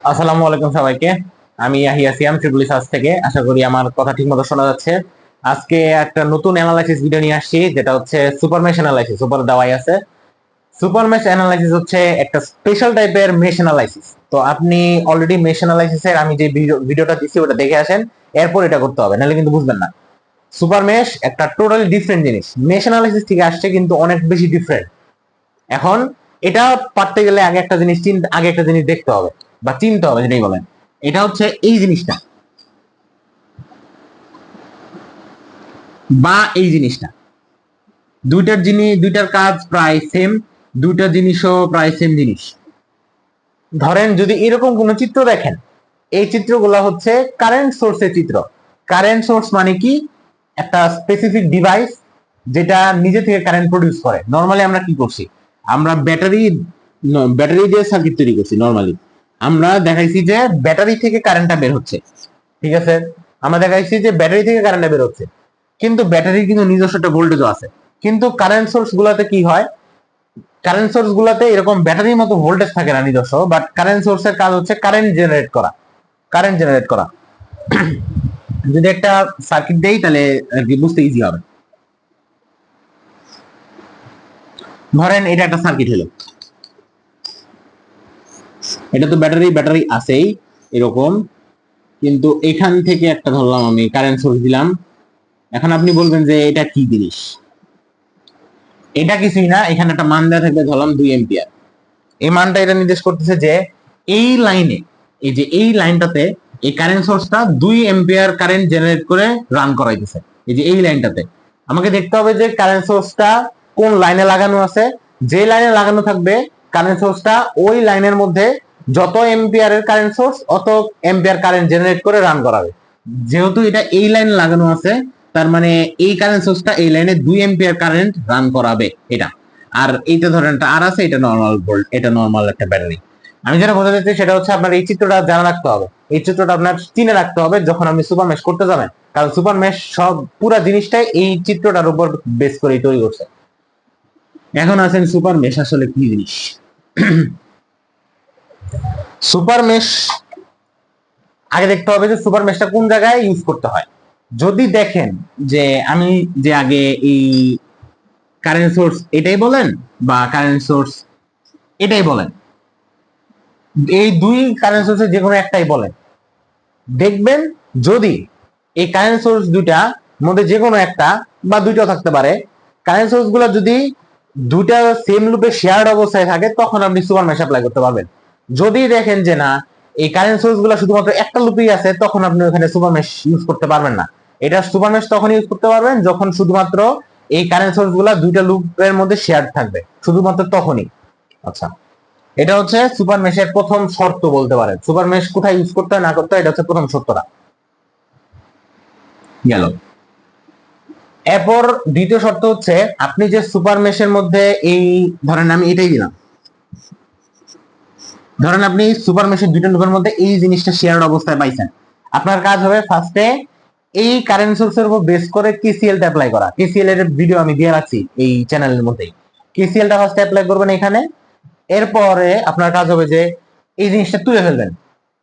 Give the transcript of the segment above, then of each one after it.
আসসালামু আলাইকুম সবাইকে। আমি ইয়াহিয়া সিয়াম ট্রিপল সার্চ থেকে। আশা করি আমার কথা ঠিকমতো শোনা যাচ্ছে। আজকে একটা নতুন অ্যানালাইসিস ভিডিও নিয়ে আসছি, যেটা হচ্ছে সুপার মেশ অ্যানালাইসিস। উপরে দেওয়াই আছে। সুপার মেশ অ্যানালাইসিস হচ্ছে একটা স্পেশাল টাইপের মেশ অ্যানালাইসিস। তো আপনি অলরেডি মেশ অ্যানালাইসিসের আমি যে ভিডিওটা দিচ্ছি ওটা দেখে আসেন, এরপর এটা করতে হবে, নাহলে কিন্তু বুঝবেন না। সুপার মেশ একটা টোটালি ডিফারেন্ট জিনিস। মেশ অ্যানালাইসিস থেকে আসছে কিন্তু অনেক বেশি ডিফারেন্ট। এখন এটা পারতে গেলে আগে একটা জিনিস দেখতে হবে বা চিনতে হবে, যেটাই বলেন। এটা হচ্ছে এই জিনিসটা বা এই জিনিসটা, দুইটার কাজ প্রায় সেম। দুইটা জিনিসও প্রায় সেম জিনিস। ধরেন যদি এরকম কোন চিত্র দেখেন, এই চিত্রগুলো হচ্ছে কারেন্ট সোর্সের চিত্র। কারেন্ট সোর্স মানে কি? একটা স্পেসিফিক ডিভাইস যেটা নিজে থেকে কারেন্ট প্রডিউস করে। নরমালি আমরা কি করছি? আমরা ব্যাটারি দিয়ে সার্কিট তৈরি করছি। নরমালি আমরা দেখাইছি যে ব্যাটারি থেকে কারেন্টটা বের হচ্ছে, ঠিক আছে? আমরা দেখাইছি যে ব্যাটারি থেকে কারেন্টটা বের হচ্ছে, কিন্তু ব্যাটারির কিন্তু নিজস্ব একটা ভোল্টেজও আছে। কিন্তু কারেন্ট সোর্স গুলাতে কি হয়? কারেন্ট সোর্স গুলাতে এরকম ব্যাটারির মতো ভোল্টেজ থাকে না নিজস্ব, বাট কারেন্ট সোর্সের কাজ হচ্ছে কারেন্ট জেনারেট করা। যদি একটা সার্কিট দেই তাহলে আর কি বুঝতে ইজি হবে। ধরেন এটা একটা সার্কিট হলো, এটা তো ব্যাটারি ব্যাটারি আছেই এরকম, কিন্তু এখান থেকে একটা ধরলাম আমি কারেন্ট সোর্স দিলাম। এখন আপনি বলবেন যে এটা কি জিনিস? এটা কিছুই না, এখানে একটা মান দেওয়া থাকবে, ধরলাম 2 এম্পিয়ার। এই মানটা এটা নির্দেশ করতেছে যে এই লাইনে, এই যে এই লাইনটাতে এই কারেন্ট সোর্সটা 2 এম্পিয়ার কারেন্ট জেনারেট করে রান করাইতেছে। এই যে এই লাইনটাতে আমাকে দেখতে হবে যে কারেন্ট সোর্সটা কোন লাইনে লাগানো আছে। যে লাইনে লাগানো থাকবে কারেন্ট সোর্সটা, ওই লাইনের মধ্যে যত এম্পিয়ারের কারেন্ট সোর্স অত এম্পিয়ার কারেন্ট জেনারেট করে রান করাবে। যেহেতু এটা এই লাইনে লাগানো আছে, তার মানে এই কারেন্ট সোর্সটা এই লাইনে 2 এম্পিয়ার কারেন্ট রান করাবে এটা। আর এইটা ধরেন একটা আর আছে, এটা নর্মাল ভোল্ট, এটা নর্মাল একটা ব্যাটারি। আমি যেটা বোঝাতে চাচ্ছি সেটা হচ্ছে আপনার এই চিত্রটা জানা রাখতে হবে। এই চিত্রটা আপনার চিনে রাখতে হবে যখন আপনি সুপার মেশ করতে যাবেন, কারণ সুপার মেশ সব পুরা জিনিসটাই এই চিত্রটার উপর বেস করে তৈরি করছে। এখন আছেন সুপার মেশ আসলে কি জিনিস? সুপার মেশ আগে দেখতে হবে যে সুপার মেশটা কোন জায়গায় ইউজ করতে হয়। যদি দেখেন যে আমি যে আগে এই কারেন্ট সোর্স এটাই বলেন বা কারেন্ট সোর্স এটাই বলেন, এই দুই কারেন্ট সোর্সের যে কোনো একটাই বলেন, দেখবেন যদি এই কারেন্ট সোর্স দুইটা মধ্যে যে কোনো একটা বা দুইটাও থাকতে পারে, কারেন্ট সোর্স গুলো যদি দুইটা সেম লুপে শেয়ার্ড অবস্থায় থাকে, তখন আপনি সুপার মেশ অ্যাপ্লাই করতে পারবেন। যদি দেখেন যে না, এই কারেন্ট সোর্স গুলো শুধুমাত্র একটা লুপেই আছে, তখন আপনি ওখানে সুপার মেশ ইউজ করতে পারবেন না। এটা সুপার মেশ তখন ইউজ করতে পারবেন যখন শুধুমাত্র এই কারেন্ট সোর্স গুলা দুইটা লুপের মধ্যে শেয়ার্ড থাকবে, শুধুমাত্র তখনই। আচ্ছা, এটা হচ্ছে সুপার মেশের প্রথম শর্ত বলতে পারেন। সুপার মেশ কোথায় ইউজ করতে হয় না করতে হয়, এটা হচ্ছে প্রথম শর্তটা গেল। এরপর দ্বিতীয় শর্ত হচ্ছে, আপনি যে সুপার মেশের মধ্যে এই, ধরেন আমি এটাই দিলাম, ধরেন আপনি সুপার মেশের দুইটা লুপের মধ্যে এই জিনিসটা শেয়ার্ড অবস্থায় পাইছেন। আপনার কাজ হবে ফার্স্টে এই কারেন্ট সোর্সের উপর বেস করে কেসিএল টা অ্যাপ্লাই করা। কেসিএল এর ভিডিও আমি দিয়ে রাখছি এই চ্যানেলের মধ্যেই। কেসিএল টা ফার্স্টে অ্যাপ্লাই করবেন এখানে। এরপরে আপনার কাজ হবে যে এই জিনিসটা তুলে ফেলবেন,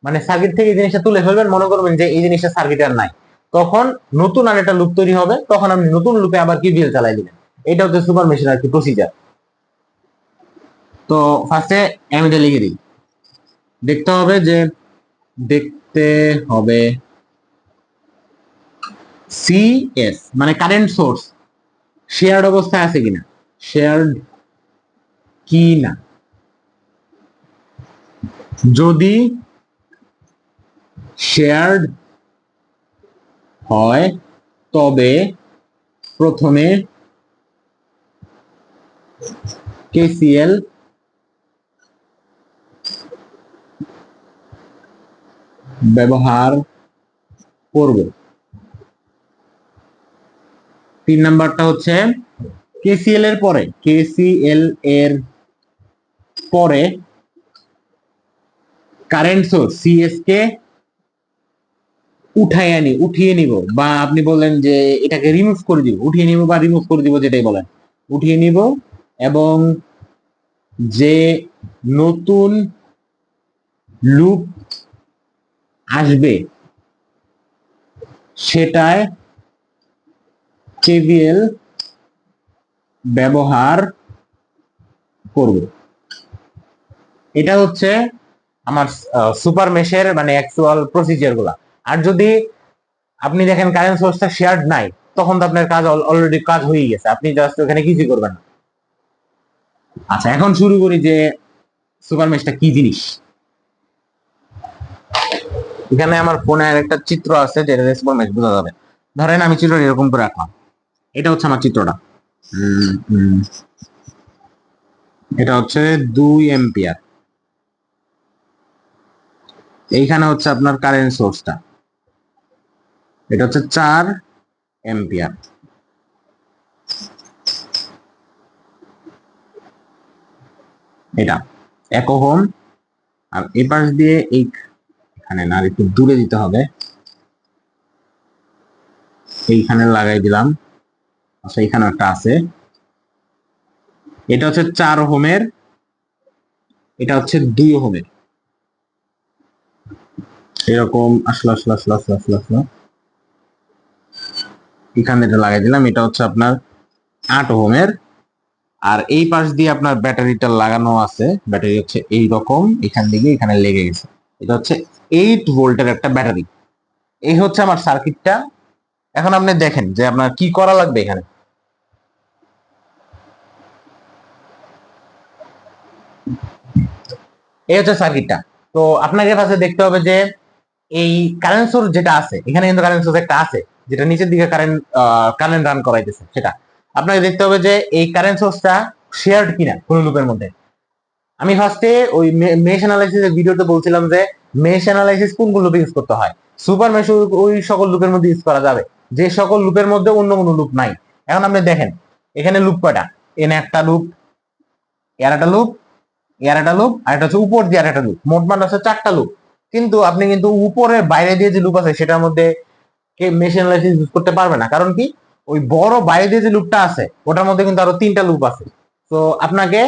মানে সার্কিট থেকে এই জিনিসটা তুলে ফেলবেন। মনে করবেন যে এই জিনিসটা সার্কিট আর নাই, তখন নতুন আর একটা লুপ তৈরি হবে, তখন আপনি নতুন লুপে আবার কিভিএল চালাই দিবেন। এটা হচ্ছে সুপার মেশিন আর কি প্রসিজার। তো ফার্স্টে আমি এটা লিখে দিই। দেখতে হবে যে, দেখতে হবে সিএস মানে কারেন্ট সোর্স শেয়ার্ড অবস্থায় আছে কিনা, শেয়ার্ড কি না। যদি শেয়ার্ড হয় তবে প্রথমে কেসিএল ব্যবহার করব। 3 নাম্বারটা হচ্ছে কেসিএল এর পরে কারেন্ট সোর্স সিএস কে উঠিয়ে নিব, বা আপনি বলেন যে এটাকে রিমুভ করে দিব, উঠিয়ে নিব বা রিমুভ করে দিব, যেটাই বলেন। উঠিয়ে নিব এবং যে নতুন লুপ আসবে সেটায় কেভিএল ব্যবহার করব। এটা হচ্ছে আমার সুপার মেশের মানে অ্যাকচুয়াল প্রসিজার গুলা। আর যদি আপনি দেখেন কারেন্ট সোর্সটা শেয়ার্ড নাই, তখন তো আপনার কাজ অলরেডি কাজ হয়ে গেছে, আপনি জাস্ট ওখানে কিছুই করবেন না। আচ্ছা, এখন শুরু করি যে সুপার মেশটা কি জিনিস। এখানে আমার ফোনে একটা চিত্র আছে যেটা সুপার মেশ বোঝা যাবে। ধরেন আমি চিত্রটা এরকম করে রাখলাম, এটা হচ্ছে আমার চিত্রটা। এটা হচ্ছে 2 এম্পিয়ার। এইখানে হচ্ছে আপনার কারেন্ট সোর্সটা, এটা হচ্ছে 4 এম্পিয়ার। এটা 1 ওহম। আর এই পাশ দিয়ে এইখানে না, একটু দূরে দিতে হবে, এইখানে লাগাই দিলাম। আচ্ছা, এখানে একটা আছে, এটা হচ্ছে 4 ওহমের, এটা হচ্ছে 2 ওহমের। এরকম আসলো আসলো আসলো আসলো আসলো আসলো, এখানে এটা লাগাই দিলাম। এটা হচ্ছে আপনার 8 ওহমের। আর এই পাশ দিয়ে আপনার ব্যাটারিটা লাগানো আছে, ব্যাটারি হচ্ছে এই রকম, এখান দিকে এখানে লেগে গেছে। এটা হচ্ছে 8 ভোল্টের একটা ব্যাটারি। এই হচ্ছে আমার সার্কিটটা। এখন আপনি দেখেন যে আপনার কি করা লাগবে এখানে। এই হচ্ছে সার্কিটটা। তো আপনাকে ফার্স্টে দেখতে হবে যে এই কারেন্ট সোর্স যেটা আছে, এখানে কিন্তু কারেন্ট সোর্স একটা আছে যেটা নিচের দিকে কারেন্ট রান করাইতেছে, সেটা আপনাকে দেখতে হবে যে এই কারেন্ট সোর্সটা শেয়ার্ড কিনা কোন লুপের মধ্যে। আমি ফার্স্টে ওই মেশ অ্যানালাইসিসের ভিডিওতে বলছিলাম যে মেশ অ্যানালাইসিস কোন কোন লুপে ইউজ করতে হয়। সুপার মেশ ওই সকল লুপের মধ্যে ইউজ করা যাবে যে সকল লুপের মধ্যে অন্য কোনো লুপ নাই। এখন আপনি দেখেন এখানে লুপ কয়টা, এনে একটা লুপ, এর একটা লুপ, এর একটা লুপ, আর এটা হচ্ছে উপর দিয়ে আর একটা লুপ, মোট মান হচ্ছে 4টা লুপ। কিন্তু আপনি কিন্তু উপরের বাইরে দিয়ে যে লুপ আছে সেটার মধ্যে মেশ অ্যানালাইসিস ইউজ করতে পারবে না। কারণ কি, ওই বড় বাইরে দিয়ে যে লুপটা আছে ওটার মধ্যে কিন্তু আরো 3টা লুপ আছে। তো আপনাকে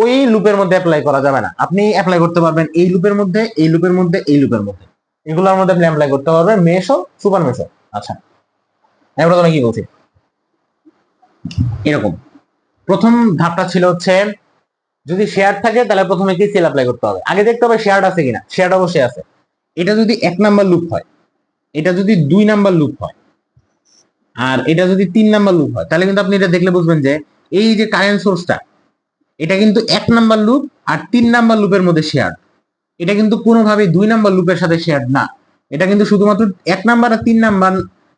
ওই লুপের মধ্যে অ্যাপ্লাই করা যাবে না। আপনি অ্যাপ্লাই করতে পারবেন এই লুপের মধ্যে, এই লুপের মধ্যে, এই লুপের মধ্যে, এগুলোর মধ্যে আপনি অ্যাপ্লাই করতে পারবেন মেশও সুপার মেশও। আচ্ছা, আমি প্রথমে কি বলছি, এরকম প্রথম ধাপটা ছিল হচ্ছে যদি শেয়ার থাকে তাহলে প্রথমে কি সেল অ্যাপ্লাই করতে হবে, আগে দেখতে হবে শেয়ার আছে কিনা। শেয়ার অবশ্যই আছে। এটা যদি 1 নাম্বার লুপ হয়, এটা যদি 2 নাম্বার লুপ হয়, আর এটা যদি 3 নাম্বার লুপ হয়, তাহলে কিন্তু আপনি এটা দেখলে বুঝবেন যে এই যে কারেন্ট সোর্সটা এটা কিন্তু 1 নাম্বার লুপ আর 3 নাম্বার লুপের মধ্যে শেয়ার। এটা কিন্তু কোনোভাবেই 2 নাম্বার লুপের সাথে শেয়ার না। এটা কিন্তু শুধুমাত্র 1 নাম্বার আর 3 নাম্বার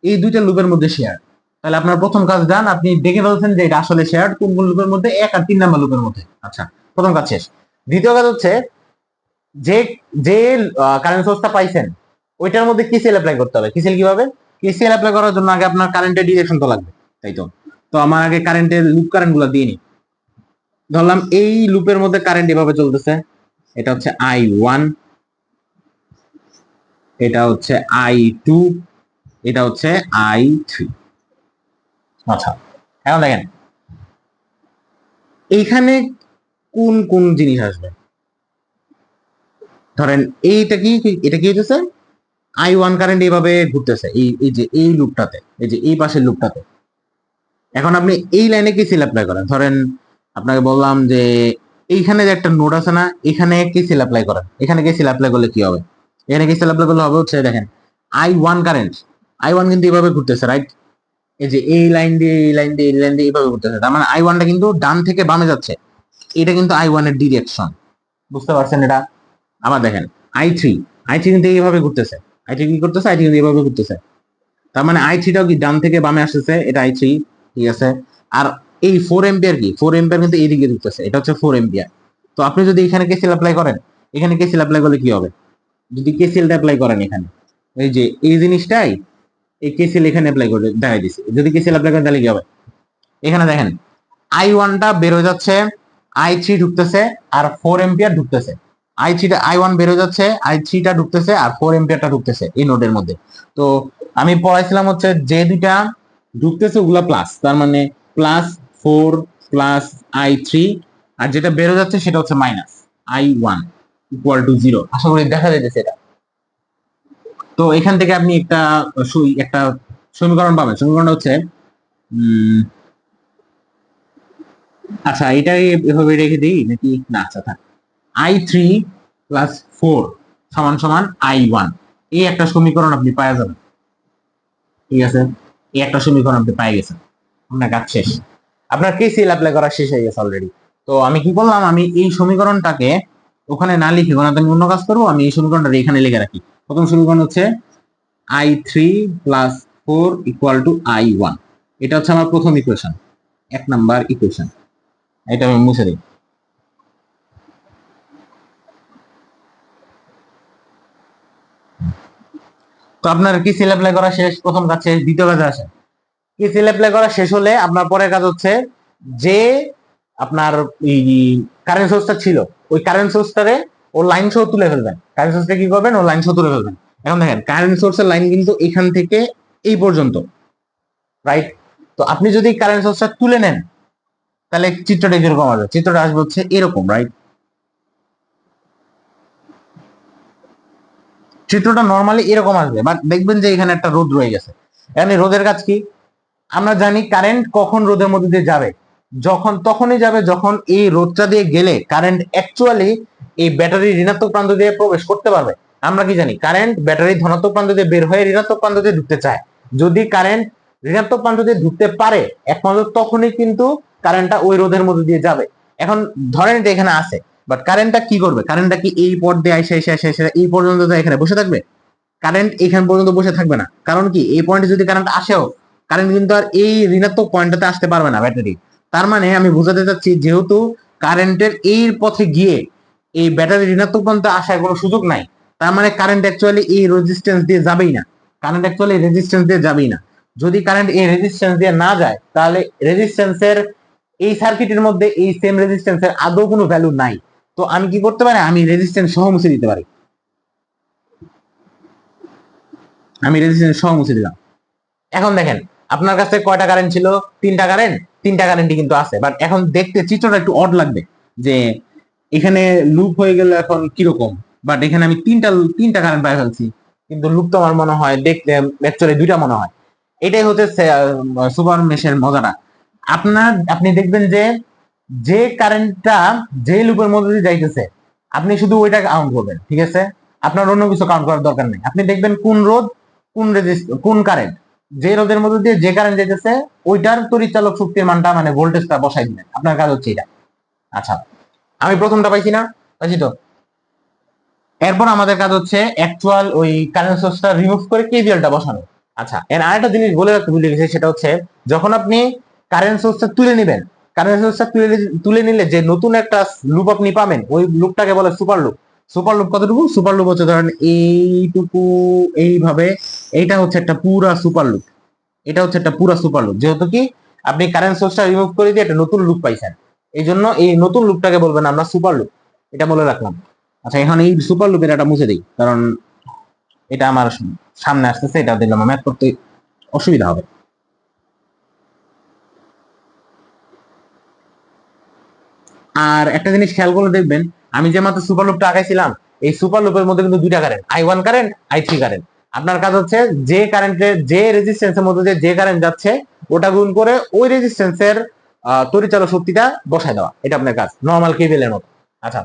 এই দুইটা লুপের মধ্যে শেয়ার। তাহলে আপনার প্রথম কাজ ডান, আপনি দেখে ফেলছেন যে এটা আসলে শেয়ার কোন কোন লুপের মধ্যে, 1 আর 3 নাম্বার লুপের মধ্যে। আচ্ছা, প্রথম কাজ শেষ। দ্বিতীয় কাজ হচ্ছে যে যে কারেন্ট সোর্সটা পাইছেন ওইটার মধ্যে কিসিএল অ্যাপ্লাই করতে হবে। কিসিএল কিভাবে, কিসিএল অ্যাপ্লাই করার জন্য আগে আপনার কারেন্টের ডিরেকশন তো লাগবে, তাই তো। তো আমার আগে কারেন্টের লুপ কারেন্ট গুলো দিয়ে নি। ধরলাম এই লুপের মধ্যে কারেন্ট এভাবে চলতেছে, এটা হচ্ছে I1, এটা হচ্ছে I2, এটা হচ্ছে I3। আচ্ছা, এখন দেখেন এইখানে কোন কোন জিনিস আসবে। ধরেন এইটা কি, এটা কি হচ্ছে I1 কারেন্ট এইভাবে ঘুরতেছে এই যে এই লুপটাতে, এই যে এই পাশের লুপটাতে। এখন আপনি এই লাইনে কেসিএল অ্যাপ্লাই করেন। ধরেন আপনাকে বললাম যে এইখানে যে একটা নোড আছে না, এখানে কেসিএল অ্যাপ্লাই করেন। এখানে কেসিএল অ্যাপ্লাই করলে কি হবে, এখানে কেসিএল অ্যাপ্লাই করলে হবে হচ্ছে দেখেন I1 কারেন্ট, I1 কিন্তু এইভাবে ঘুরতেছে, রাইট। এই যে এই লাইন দিয়ে এই লাইন দিয়ে এই লাইন দিয়ে এইভাবে ঘুরতেছে, তার মানে I1টা কিন্তু ডান থেকে বামে যাচ্ছে। এটা কিন্তু I1 এর ডিরেকশন, বুঝতে পারছেন এটা। আবার দেখেন I3, I3 কিন্তু এইভাবে ঘুরতেছে। I3 কি করতেছে, I3 কিন্তু এইভাবে ঘুরতেছে। তার মানে I3টাও কি ডান থেকে বামে আসতেছে, এটা I3, ঠিক আছে। আর এই 4 এম্পিয়ার কি, 4 এম্পিয়ার কিন্তু এইদিকে ঢুকতেছে, এটা হচ্ছে 4 এম্পিয়ার। তো আপনি যদি এখানে কেসিএল অ্যাপ্লাই করেন, এখানে কেসিএল অ্যাপ্লাই করলে কি হবে, যদি কেসিএলটা অ্যাপ্লাই করেন এখানে, এই যে এই জিনিসটাই এই কেসিএল এখানে অ্যাপ্লাই করে দেখাই দিছি, যদি কেসিএল অ্যাপ্লাই করেন তাহলে কি হবে। এখানে দেখেন I1টা বের হয়ে যাচ্ছে, I3 ঢুকতেছে আর 4 এম্পিয়ার ঢুকতেছে। I3টা I1 বের হয়ে যাচ্ছে, I3টা ঢুকতেছে আর 4 এম্পিয়ারটা ঢুকতেছে এই নোডের মধ্যে। তো আমি পড়াইছিলাম হচ্ছে যে দুইটা ঢুকতেছে ওগুলা প্লাস, তার মানে +4 +I3, আর যেটা বের হয়ে যাচ্ছে সেটা হচ্ছে -I1। Equal to 0। আশা করি দেখা যাইতেছে এটা। তো এখান থেকে আপনি একটা সমীকরণ পাবেন। সমীকরণটা হচ্ছে আচ্ছা এটাই এভাবে রেখে দিই নাকি না, আচ্ছা থাক। i3 প্লাস 4 সমান সমান i1, এই একটা সমীকরণ আপনি পাওয়া যাবেন। ঠিক আছে, এই একটা সমীকরণ আপনি পাই গেছেন, আপনার কাজ শেষ। আপনার কেসিএল অ্যাপ্লাই করা শেষ হয়ে গেছে অলরেডি। তো আমি কি করলাম, আমি এই সমীকরণটাকে ওখানে না লিখে ওখানে আমি অন্য কাজ করবো, আমি এই সমীকরণটা এখানে লিখে রাখি। প্রথম সমীকরণ হচ্ছে i3 plus 4 equal to i1, এটা হচ্ছে আমার প্রথম ইকুয়েশন, 1 নাম্বার ইকুয়েশন। এটা আমি মুছে দিই। তো আপনার কেসিএল অ্যাপ্লাই করা শেষ, প্রথম কাজ শেষ, দ্বিতীয় কাজে আসে। কেসিএল অ্যাপ্লাই করা শেষ হলে আপনার পরের কাজ হচ্ছে যে আপনার এই কারেন্ট সোর্সটা ছিল ওই কারেন্ট সোর্সটারে ও লাইন সহ তুলে ফেলবেন। কারেন্ট সোর্সটা কি করবেন, ও লাইন সহ তুলে ফেলবেন। এখন দেখেন কারেন্ট সোর্সের লাইন কিন্তু এখান থেকে এই পর্যন্ত, রাইট? তো আপনি যদি কারেন্ট সোর্সটা তুলে নেন তাহলে চিত্রটা যেরকম আসবে, চিত্রটা আসবে হচ্ছে এরকম, রাইট? চিত্রটা নর্মালি এরকম আসবে, বাট দেখবেন যে এখানে একটা রোদ রয়ে গেছে। এখানে রোদের কাজ কি? আমরা জানি কারেন্ট কখন রোদের মধ্যে দিয়ে যাবে, তখনই যাবে যখন এই রোদটা দিয়ে গেলে কারেন্ট অ্যাকচুয়ালি এই ব্যাটারির ঋণাত্মক প্রান্ত দিয়ে প্রবেশ করতে পারবে। আমরা কি জানি, কারেন্ট ব্যাটারির ধনাত্মক প্রান্ত দিয়ে বের হয়ে ঋণাত্মক প্রান্ত দিয়ে ঢুকতে চায়। যদি কারেন্ট ঋণাত্মক প্রান্ত দিয়ে ঢুকতে পারে একমাত্র তখনই কিন্তু কারেন্টটা ওই রোদের মধ্যে দিয়ে যাবে। এখন ধরেন এটা এখানে আছে, বাট কারেন্টটা কি করবে, কারেন্টটা কি এই পথ দিয়ে এসে এই পর্যন্ত এখানে বসে থাকবে? কারেন্ট এখান পর্যন্ত বসে থাকবে না। কারণ কি, এই পয়েন্টে যদি কারেন্ট আসেও, কারেন্ট কিন্তু আর এই ঋণাত্মক পয়েন্টটাতে আসতে পারবে না ব্যাটারি। তার মানে আমি বোঝাতে চাচ্ছি, যেহেতু কারেন্টের এই পথে গিয়ে এই ব্যাটারি ঋণাত্মক পর্যন্ত আসার কোনো সুযোগ নাই, তার মানে কারেন্ট অ্যাকচুয়ালি এই রেজিস্ট্যান্স দিয়ে যাবেই না। কারেন্ট অ্যাকচুয়ালি রেজিস্ট্যান্স দিয়ে যাবেই না। যদি কারেন্ট এই রেজিস্ট্যান্স দিয়ে না যায়, তাহলে রেজিস্ট্যান্সের এই সার্কিটের মধ্যে এই সেম রেজিস্ট্যান্সের আদৌ কোনো ভ্যালু নাই। তো আমি কি করতে পারি, আমি রেজিস্ট্যান্স সহ মুছে দিতে পারি। আমি রেজিস্ট্যান্স সহ মুছে দিলাম। এখন দেখেন আপনার কাছে কয়টা কারেন্ট ছিল, তিনটা কারেন্টই কিন্তু আছে। বাট এখন দেখতে চিত্রটা একটু অড লাগবে যে এখানে লুপ হয়ে গেল এখন কিরকম, বাট এখানে আমি তিনটা কারেন্ট পাই ফেলছি, কিন্তু লুপ তো আমার মনে হয় দেখতে অ্যাকচুয়ালি দুইটা মনে হয়। এটাই হচ্ছে সুপার মেশের মজাটা। আপনি দেখবেন যে যে কারেন্টটা যে লুপের মধ্যে দিয়ে যাইতেছে আপনি শুধু ওইটা কাউন্ট করবেন, ঠিক আছে? আপনার অন্য কিছু কাউন্ট করার দরকার নেই। আপনি দেখবেন কোন রোধ, কোন কারেন্ট, যে রোধের মধ্যে দিয়ে যে কারেন্ট যেতেছে ওইটার তড়িৎচালক শক্তির মানটা মানে ভোল্টেজটা বসাই দিবেন। আপনার কাজ হচ্ছে এটা। আচ্ছা, আমি প্রথমটা পাইছি না? পাইছি তো। এরপর আমাদের কাজ হচ্ছে অ্যাকচুয়াল ওই কারেন্ট সোর্সটা রিমুভ করে কেভিএলটা বসানো। আচ্ছা, এর আরেকটা জিনিস বলে রাখতে ভুলে গেছি, সেটা হচ্ছে যখন আপনি কারেন্ট সোর্সটা তুলে নেবেন, কারেন্ট সোর্সটা তুলে নিলে যে নতুন একটা লুপ আপনি পাবেন, ওই লুপটাকে বলে সুপার লুপ। সুপার লুপ কতটুকু? সুপার লুপ হচ্ছে ধরেন এইটুকু, এইভাবে। এইটা হচ্ছে একটা পুরা সুপার লুপ। এটা হচ্ছে একটা পুরা সুপার লুপ, যেহেতু কি আপনি কারেন্ট সোর্সটা রিমুভ করে দিয়ে একটা নতুন লুপ পাইছেন, এই জন্য এই নতুন লুপটাকে বলবেন আমরা সুপার লুপ। এটা বলে রাখলাম। আচ্ছা, এখন এই সুপার লুপের এটা মুছে দিই, কারণ এটা আমার সামনে আসতেছে, এটা দিলাম ম্যাথ করতে অসুবিধা হবে। আর একটা জিনিস খেয়াল করে দেখবেন, আমি যে মাত্র সুপার লুপটা আঁকাইছিলাম, এই সুপার লুপের মধ্যে কিন্তু দুইটা current, i1 current, i3 current. আপনার কাজ হচ্ছে যে কারেন্টের যে রেজিস্ট্যান্সের মধ্যে দিয়ে যে কারেন্ট যাচ্ছে ওটা গুণ করে ওই রেজিস্ট্যান্সের তড়িৎচালক শক্তিটা বসায় দেওয়া। এটা আপনার কাজ, নর্মাল কেবিলের মতো। আচ্ছা,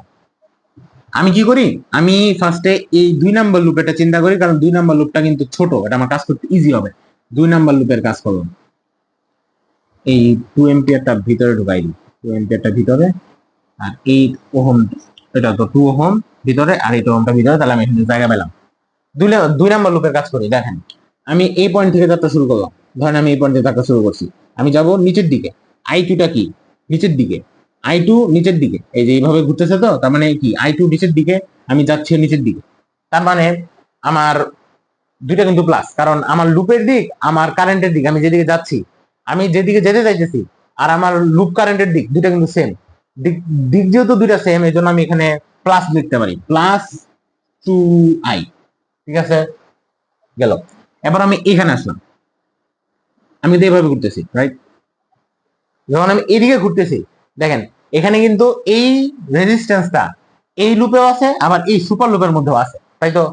আমি কি করি, আমি ফার্স্টে এই 2 নাম্বার লুপটা চিন্তা করি, কারণ 2 নাম্বার লুপটা কিন্তু ছোট, এটা আমার কাজ করতে ইজি হবে। 2 নাম্বার লুপের কাজ করলাম, এই 2 এম্পিয়ারটা ভিতরে ঢুকাই দিই, 2 এম্পিয়ারটা ভিতরে, আর 8 ওহম, এটা তো 2 ওহম ভিতরে, আর 8 ওহমটা ভিতরে, তাহলে আমি এখানে জায়গা পেলাম। 2 নাম্বার লুপের কাজ করি। দেখেন আমি এই পয়েন্ট থেকে যাত্রা শুরু করলাম, ধরেন আমি এই পয়েন্ট থেকে যাত্রা শুরু করছি, আমি যাব নিচের দিকে। i2টা কি, নিচের দিকে। i2 নিচের দিকে, এই যে এইভাবে ঘুরতেছে, তো তার মানে কি i2 নিচের দিকে, আমি যাচ্ছি নিচের দিকে। তার মানে আমার দুইটা কিন্তু প্লাস, কারণ আমার লুপের দিক, আমার কারেন্টের দিক, আমি যেদিকে যাচ্ছি, আমি যেদিকে যেতে চাইতেছি, আর আমার লুপ কারেন্টের দিক দুইটা কিন্তু সেম। দিক দিক যেহেতু দুইটা সেম, এই জন্য আমি এখানে প্লাস লিখতে পারি, +2i। ঠিক আছে, গেল। এবার আমি এখানে আসলাম, আমি তো এইভাবে ঘুরতেছি, রাইট? যখন আমি এদিকে ঘুরতেছি, দেখেন এখানে কিন্তু এই রেজিস্ট্যান্সটা এই লুপেও আছে আবার এই সুপার লুপের মধ্যেও আছে, তাই তো?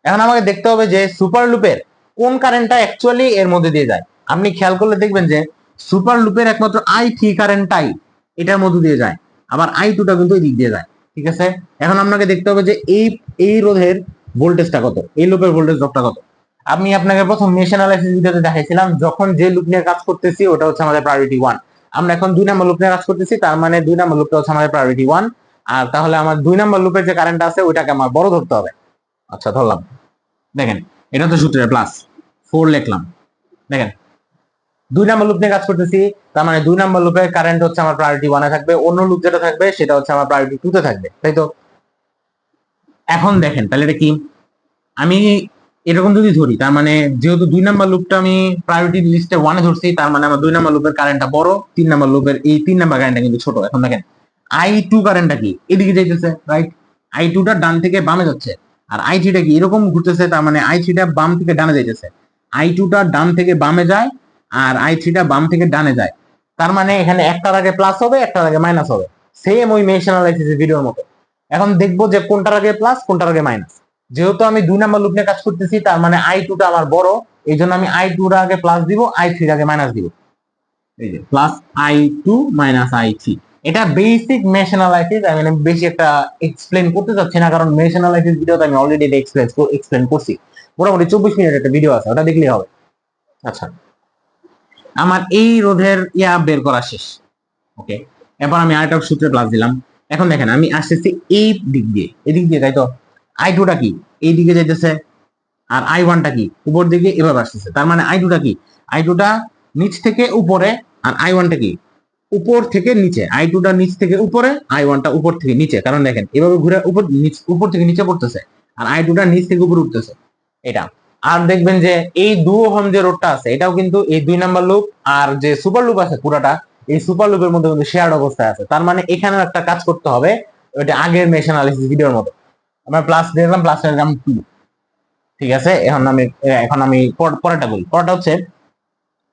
এখন আমাকে দেখতে হবে যে সুপার লুপের কোন কারেন্টটা অ্যাকচুয়ালি এর মধ্যে দিয়ে যায়। আপনি খেয়াল করলে দেখবেন যে সুপার লুপের একমাত্র I3 কারেন্টটাই এটার মধ্যে দিয়ে যায়, আবার I2টা কিন্তু এই দিক দিয়ে যায়, ঠিক আছে? এখন আপনাকে দেখতে হবে যে এই রোধের ভোল্টেজটা কত, এই লুপের ভোল্টেজ ড্রপটা কত। আমি আপনাকে প্রথম মেশ অ্যানালাইসিস ভিডিওতে দেখাইছিলাম, যখন যে লুপ নিয়ে কাজ করতেছি ওটা হচ্ছে আমাদের প্রায়োরিটি 1। আমরা এখন 2 নাম্বার লুপ নিয়ে কাজ করতেছি, তার মানে 2 নাম্বার লুপটা হচ্ছে আমাদের প্রায়োরিটি 1। আর তাহলে আমার 2 নাম্বার লুপের যে কারেন্ট আছে ওইটাকে আমার বড় ধরতে হবে। আচ্ছা ধরলাম, দেখেন এটা তো সূত্রে প্লাস 4 লিখলাম। দেখেন 2 নাম্বার লুপ নিয়ে কাজ করতেছি, তার মানে 2 নাম্বার লুপের কারেন্ট হচ্ছে আমার প্রায়োরিটি 1 এ থাকবে, অন্য লুপ যেটা থাকবে সেটা হচ্ছে আমার প্রায়োরিটি 2 তে থাকবে, তাই তো? এখন দেখেন তাহলে এটা কি, আমি এরকম যদি ধরি, তার মানে যেহেতু 2 নাম্বার লুপটা আমি প্রায়োরিটি লিস্টে 1 এ ধরছি, তার মানে আমার 2 নাম্বার লুপের কারেন্টটা বড়, 3 নাম্বার লুপের এই 3 নাম্বার কারেন্টটা কিন্তু ছোট। এখন দেখেন I2 কারেন্টটা কি এদিকে যাইতেছে, রাইট? I2টা ডান থেকে বামে যাচ্ছে, আর I3টা কি এরকম ঘুরতেছে, তার মানে I3টা বাম থেকে ডানে যাইতেছে। I2টা ডান থেকে বামে যায় আর I3টা বাম থেকে ডানে যায়, তার মানে এখানে একটার আগে প্লাস হবে একটার আগে মাইনাস হবে, সেম ওই মেশ অ্যানালাইসিস ভিডিওর মতো। এখন দেখবো যে কোনটার আগে প্লাস কোনটার আগে মাইনাস। যেহেতু আমি 2 নাম্বার লুপ নিয়ে কাজ করতেছি, তার মানে I2টা আমার বড়, এই জন্য আমি I2র আগে প্লাস দিব, I3 আগে মাইনাস দিব। এই যে প্লাস I2 মাইনাস I3। এটা বেসিক মেশ অ্যানালাইসিস, আমি মানে বেশি একটা এক্সপ্লেন করতে চাচ্ছি না, কারণ মেশ অ্যানালাইসিস ভিডিওতে আমি অলরেডি এক্সপ্লেন করছি। মোটামুটি 24 মিনিট একটা ভিডিও আছে, ওটা দেখলেই হবে। আচ্ছা, আমার এই রোধের বের করা শেষ। ওকে, এরপর আমি আরেকটা সূত্রে প্লাস দিলাম। এখন দেখেন আমি আসতেছি এই দিক দিয়ে, এদিক দিয়ে, তাই তো? I2টা কি এই দিকে যাইতেছে, আর I1টা কি উপর দিকে এভাবে আসতেছে, তার মানে I2টা কি, I2টা নিচ থেকে উপরে, আর I1টা কি উপর থেকে নিচে। I2টা নিচ থেকে উপরে, I1টা উপর থেকে নিচে, কারণ দেখেন এভাবে ঘুরে উপর থেকে নিচে পড়তেছে, আর I2টা নিচ থেকে উপরে উঠতেছে, এটা। আর দেখবেন যে এই 2 ওহম যে রোডটা আছে এটাও কিন্তু এই 2 নাম্বার লুপ আর যে সুপার লুপ আছে পুরাটা এই সুপার লুপের মধ্যে কিন্তু শেয়ার্ড অবস্থায় আছে, তার মানে এখানেও একটা কাজ করতে হবে, ওইটা আগের মেশ অ্যানালিসিস ভিডিওর মতো। আমরা প্লাস দিলাম, প্লাস দিলাম 2, ঠিক আছে? এখন আমি পরেরটা বলি। পরেরটা হচ্ছে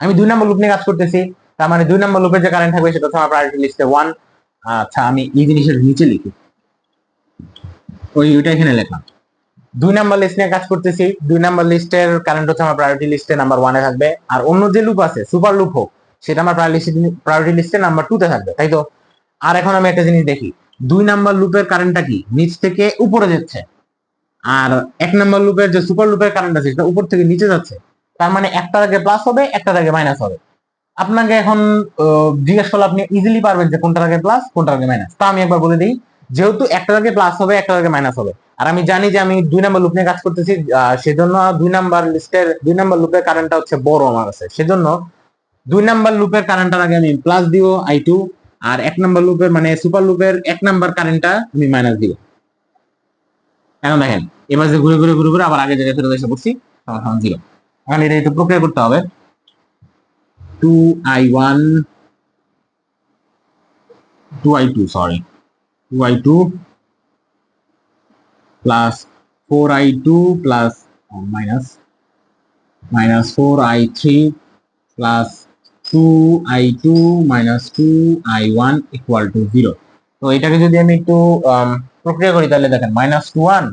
আমি 2 নাম্বার লুপ নিয়ে কাজ করতেছি, তার মানে 2 নাম্বার লুপের যে কারেন্ট থাকবে সেটা হচ্ছে আমার প্রায়োরিটি লিস্টে 1। আচ্ছা, আমি এই জিনিসের নিচে লিখি, ওইটা এখানে লিখলাম। 2 নাম্বার লিস্ট নিয়ে কাজ করতেছি, 2 নাম্বার লিস্টের কারেন্ট হচ্ছে আমার প্রায়োরিটি লিস্টে নাম্বার 1 এ থাকবে, আর অন্য যে লুপ আছে সুপার লুপ হোক সেটা আমার প্রায়োরিটি লিস্টে নাম্বার 2 তে থাকবে, তাই তো? আর এখন আমি একটা জিনিস দেখি, 2 নাম্বার লুপের কারেন্টটা কি নিচ থেকে উপরে যাচ্ছে, আর 1 নাম্বার লুপের যে সুপার লুপের কারেন্ট আছে সেটা উপর থেকে নিচে যাচ্ছে, তার মানে একটার আগে প্লাস হবে একটার আগে মাইনাস হবে। আপনাকে এখন জিজ্ঞেস করলে আপনি ইজিলি পারবেন যে কোনটার আগে প্লাস কোনটার আগে মাইনাস। তা আমি একবার বলে দিই, যেহেতু একটার আগে প্লাস হবে একটার আগে মাইনাস হবে, আর আমি জানি যে আমি 2 নাম্বার লুপ নিয়ে কাজ করতেছি, সেজন্য 2 নাম্বার লিস্টের 2 নাম্বার লুপের কারেন্টটা হচ্ছে বড় আমার কাছে, সেজন্য 2 নাম্বার লুপের কারেন্টটার আগে আমি প্লাস দিব I2, আর 1 নাম্বার লুপের মানে সুপার লুপের 1 নাম্বার কারেন্টটা আমি মাইনাস দিব। এখন দেখেন এবার যে ঘুরে ঘুরে ঘুরে ঘুরে আবার আগে জায়গায় ফেরত এসে পড়ছি, সমান 0। এখন এটা একটু প্রক্রিয়া করতে হবে। 2I1 2I2 sorry 2I2 plus 4I2 plus minus 4I3 plus 2I2 minus 2I1 equal to 0। তো এটাকে যদি আমি একটু প্রক্রিয়া করি তাহলে দেখেন -2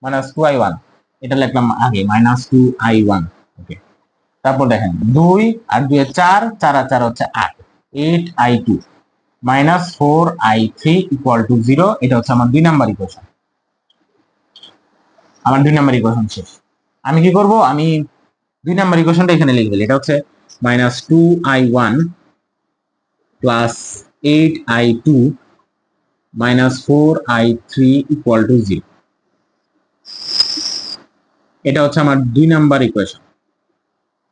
minus 2I1, এটা লিখলাম আগে -2I1। ওকে, তারপর দেখেন 2 আর 2 এ 4, 4 আর 4 হচ্ছে 8, 8I2 minus 4I3 equal to 0। এটা হচ্ছে আমার 2 নাম্বার ইকুয়েশন। আমার 2 নাম্বার ইকুয়েশন শেষ। আমি কি করব, আমি 2 নাম্বার ইকুয়েশনটা এখানে লিখে দিই। এটা হচ্ছে -2I1 plus 8I2 minus 4I3 equal to 0। এটা হচ্ছে আমার 2 নাম্বার ইকুয়েশন।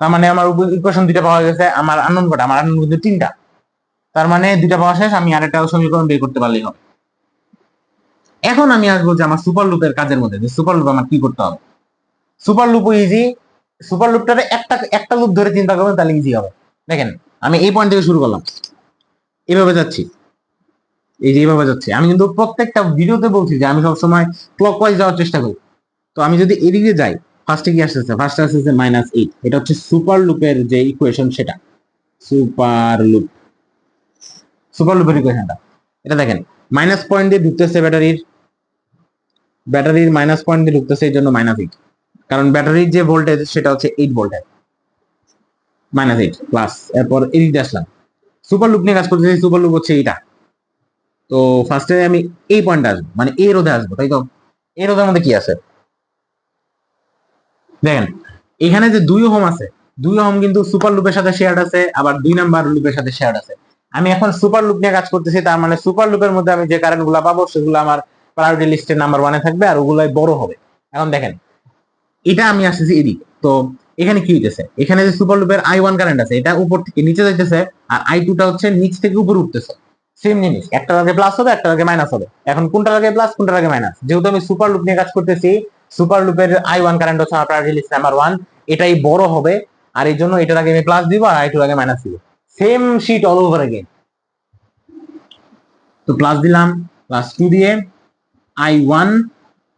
তার মানে আমার ইকুয়েশন দুটো পাওয়া গেছে। আমার আননোন কটা, আমার আননোন কিন্তু 3টা, তার মানে 2টা পাওয়া শেষ। আমি আরেকটা সমীকরণ বের করতে পারলেই হবে। এখন আমি আসবো যে আমার সুপার লুপের কাজের মধ্যে, যে সুপার লুপ আমার কি করতে হবে। সুপার লুপও ইজি, সুপার লুপটারে একটা লুপ ধরে চিন্তা করবেন তাহলে ইজি হবে। দেখেন আমি এই পয়েন্ট থেকে শুরু করলাম, এইভাবে যাচ্ছি, এই যে এইভাবে যাচ্ছি। আমি কিন্তু প্রত্যেকটা ভিডিওতে বলছি যে আমি সবসময় ক্লকওয়াইজ যাওয়ার চেষ্টা করি। তো আমি যদি এদিকে যাই, ফার্স্টে কি আসতেছে, ফার্স্টে আসতেছে -8। এটা হচ্ছে সুপার লুপের যে ইকুয়েশন, সেটা সুপার লুপের ইকুয়েশনটা। এটা দেখেন মাইনাস পয়েন্ট দিয়ে ঢুকতেছে ব্যাটারির, ব্যাটারির মাইনাস পয়েন্ট দিয়ে ঢুকতেছে, এই জন্য -8, কারণ ব্যাটারির যে ভোল্টেজ সেটা হচ্ছে 8 ভোল্টেজ, -8 প্লাস। এরপর এদিকে আসলাম, সুপার লুপ নিয়ে কাজ করতেছি। সুপার লুপ হচ্ছে এটা। তো ফার্স্টে আমি এই পয়েন্টে আসবো, মানে এই রোধে আসবো, তাই তো। এই রোধের মধ্যে কি আছে দেখেন, এখানে যে 2 ওহম আছে, 2 ওহম কিন্তু সুপার লুপের সাথে শেয়ার্ড আছে, আবার 2 নাম্বার লুপের সাথে শেয়ার্ড আছে। আমি এখন সুপার লুপ নিয়ে কাজ করতেছি, তার মানে সুপার লুপের মধ্যে আমি যে কারেন্ট গুলা পাবো সেগুলো আমার প্রায়োরিটি লিস্টের নাম্বার 1-এ থাকবে, আর ওগুলাই বড় হবে। এখন দেখেন, এটা আমি আসতেছি এদিকে। তো এখানে কি হইতেছে, এখানে যে সুপার লুপের I1 কারেন্ট আছে, এটা উপর থেকে নিচে যাইতেছে, আর I2 টা হচ্ছে নিচ থেকে উপরে উঠতেছে। সেম জিনিস, একটার আগে প্লাস হবে, একটার আগে মাইনাস হবে। এখন কোনটার আগে প্লাস, কোনটার আগে মাইনাস? যেহেতু আমি সুপার লুপ নিয়ে কাজ করতেছি, সুপার লুপের I1 কারেন্ট হচ্ছে আমার প্রায়োরিটি লিস্ট নাম্বার 1, এটাই বড় হবে, আর এই জন্য এটার আগে আমি প্লাস দিব আর I2 আগে মাইনাস দিব। Same sheet all over again. তো প্লাস দিলাম, +2 দিয়ে I1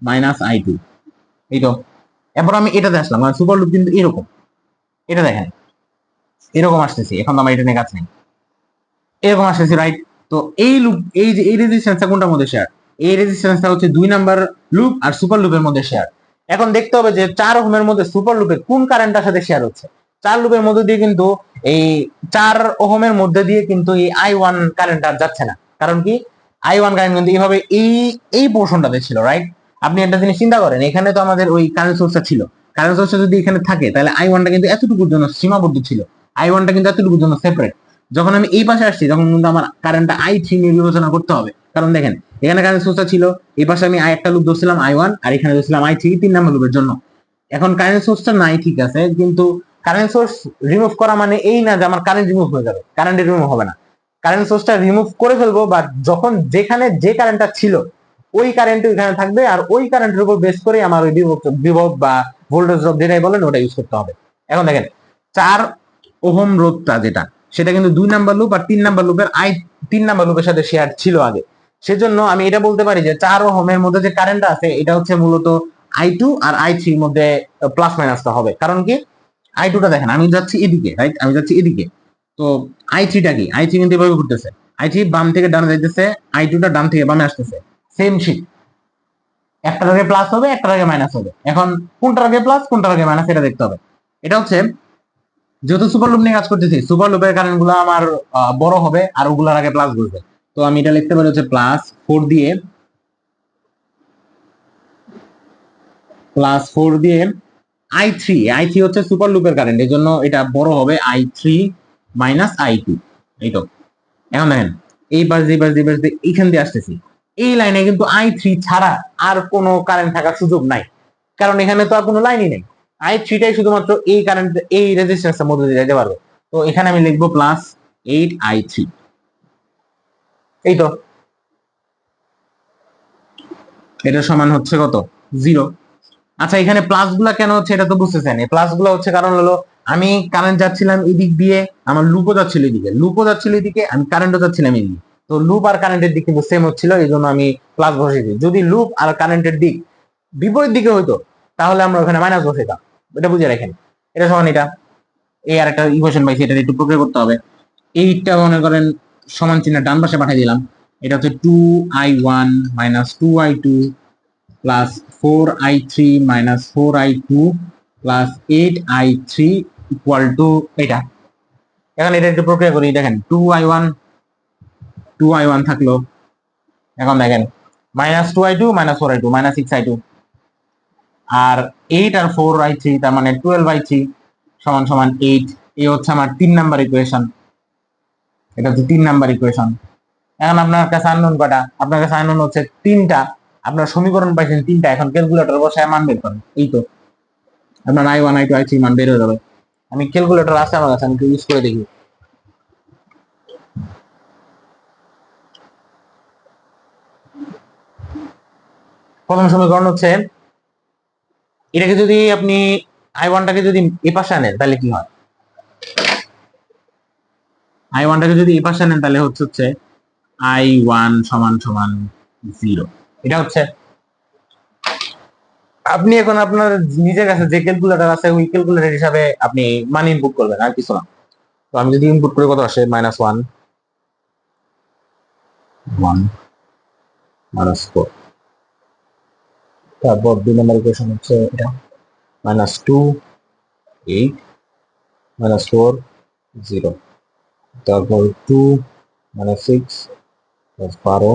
-I2, এই তো। এরপর আমি এটাতে আসলাম, কারণ সুপার লুপ কিন্তু এরকম, এটা দেখেন এরকম আসতেছি। এখন তো আমার এটা নিয়ে কাজ নেই, এরকম আসতেছি, রাইট? তো এই লুপ, এই যে এই রেজিস্ট্যান্সটা কোনটার মধ্যে শেয়ার? এই রেজিস্ট্যান্সটা হচ্ছে 2 নাম্বার লুপ আর সুপার লুপের মধ্যে শেয়ার। এখন দেখতে হবে যে 4 ওহমের মধ্যে সুপার লুপে কোন কারেন্টটার সাথে শেয়ার হচ্ছে। 4 লুপের মধ্যে দিয়ে কিন্তু এই 4 ওহমের মধ্যে দিয়ে কিন্তু এই I1 কারেন্ট আর যাচ্ছে না। কারণ কি, I1 কারেন্ট কিন্তু এইভাবে এই এই পোর্শনটাতে ছিল, রাইট? আপনি একটা জিনিস চিন্তা করেন, এখানে তো আমাদের ওই কারেন্ট সোর্সটা ছিল। কারেন্ট সোর্সটা যদি এখানে থাকে, তাহলে I1টা কিন্তু এতটুকুর জন্য সীমাবদ্ধ ছিল, I1টা কিন্তু এতটুকুর জন্য সেপারেট। যখন আমি এই পাশে আসছি, তখন কিন্তু আমার কারেন্টটা I3 নিয়ে বিবেচনা করতে হবে। কারণ দেখেন, এখানে কারেন্ট সোর্সটা ছিল, এই পাশে আমি একটা লুপ ধরছিলাম I1, আর এখানে ধরছিলাম I3 3 নাম্বার লুপের জন্য। এখন কারেন্ট সোর্সটা নাই, ঠিক আছে, কিন্তু কারেন্ট সোর্স রিমুভ করা মানে এই না যে আমার কারেন্ট রিমুভ হয়ে যাবে। কারেন্ট রিমুভ হবে না, কারেন্ট সোর্সটা রিমুভ করে ফেলবো, বা যখন যেখানে যে কারেন্টটা ছিল ওই কারেন্ট ওইখানে থাকবে, আর ওই কারেন্টের উপর বেস করে আমার ওই বিভব বা ভোল্টেজ ড্রপ যেটাই বলেন ওটা ইউজ করতে হবে। এখন দেখেন, 4 ওহম রোধটা যেটা, সেটা কিন্তু 2 নাম্বার লুপ আর 3 নাম্বার লুপের 3 নাম্বার লুপের সাথে শেয়ার ছিল আগে। সেজন্য আমি এটা বলতে পারি যে 4 ওহমের মধ্যে যে কারেন্টটা আছে, এটা হচ্ছে মূলত I2 আর I3 এর মধ্যে প্লাস মাইনাসটা হবে। কারণ কি, I2 টা দেখেন, আমি যাচ্ছি এদিকে, রাইট? আমি যাচ্ছি এদিকে। তো I3 টা কি, I3 কিন্তু এভাবে ঘুরতেছে, I3 বাম থেকে ডানে যাইতেছে, I2 টা ডান থেকে বামে আসতেছে। সেম শিট, একটার আগে প্লাস হবে, একটার আগে মাইনাস হবে। এখন কোনটার আগে প্লাস, কোনটার আগে মাইনাস, এটা দেখতে হবে। এটা হচ্ছে, যেহেতু সুপার লুপ নিয়ে কাজ করতেছি, সুপার লুপের কারেন্ট গুলো আমার বড় হবে, আর ওগুলার আগে প্লাস ঘুরবে। তো আমি এটা লিখতে পারি হচ্ছে +4 দিয়ে, I3 হচ্ছে সুপার লুপের কারেন্ট, এই জন্য এটা বড় হবে, I3 -I2, এই তো। এখন দেখেন, এই পাশ দিয়ে এইখান দিয়ে আসতেছি, এই লাইনে কিন্তু I3 ছাড়া আর কোনো কারেন্ট থাকার সুযোগ নাই, কারণ এখানে তো আর কোনো লাইনই নেই। I3 টাই শুধুমাত্র এই কারেন্ট, এই রেজিস্ট্যান্সের মধ্যে দিয়ে যেতে পারবে। তো এখানে আমি লিখবো +8I3, এই তো। এটা সমান হচ্ছে কত? 0। আচ্ছা, এখানে প্লাস গুলা কেন হচ্ছে এটা তো বুঝতেছেন। এই প্লাস গুলা হচ্ছে কারণ হলো, আমি কারেন্ট যাচ্ছিলাম এদিক দিয়ে, আমার লুপও যাচ্ছিল এদিকে, আমি কারেন্টও যাচ্ছিলাম এদিকে। তো লুপ আর কারেন্টের দিক কিন্তু সেম হচ্ছিল, এই জন্য আমি প্লাস বসিয়েছি। যদি লুপ আর কারেন্টের দিক বিপরীত দিকে হইতো, তাহলে আমরা ওখানে মাইনাস বসাইতাম। এটা বুঝে রাখেন, এটা সমান এটা। এই আর একটা ইকুয়েশন পাইছি, এটা একটু প্রক্রিয়া করতে হবে। এইটা মনে করেন সমান চিহ্ন ডান পাশে পাঠিয়ে দিলাম। এটা হচ্ছে 2I1 -2I2 +4I3 -4I2 +8I3 এটা। এখন এটা একটু প্রক্রিয়া করি, দেখেন 2I1 থাকলো। এখন দেখেন -2I2 -4I2 -6I2, আর 8 আর 4I3, তার মানে 12I3 সমান সমান 8। এই হচ্ছে আমার 3 নাম্বার ইকুয়েশন, এটা হচ্ছে 3 নাম্বার ইকুয়েশন। এখন আপনার কাছে আননোন কয়টা? আপনার কাছে আননোন হচ্ছে 3টা। আপনার সমীকরণ পাইছেন 3টা, এখন ক্যালকুলেটর বসায় মান বের করেন। এই তো আপনার I1 I2 I3 মান বের হয়ে যাবে। আমি ক্যালকুলেটর আছে আমার কাছে, আমি একটু ইউজ করে দেখি। প্রথম সমীকরণ হচ্ছে, এটাকে যদি আপনি I1টাকে যদি এ পাশে আনেন তাহলে কি হয়? I1টাকে যদি এ পাশে আনেন তাহলে হচ্ছে I1 সমান সমান 0। এটা হচ্ছে, আপনি এখন আপনার নিজের কাছে যে ক্যালকুলেটর আছে ওই ক্যালকুলেটর হিসাবে আপনি মান ইনপুট করবেন, আর কিছু না। তো আমি যদি ইনপুট করি কত আসে? -1 -4। তারপর 2 নম্বর ইকুয়েশন হচ্ছে এটা -2 8 -4 0, তারপর 2 -6 + 12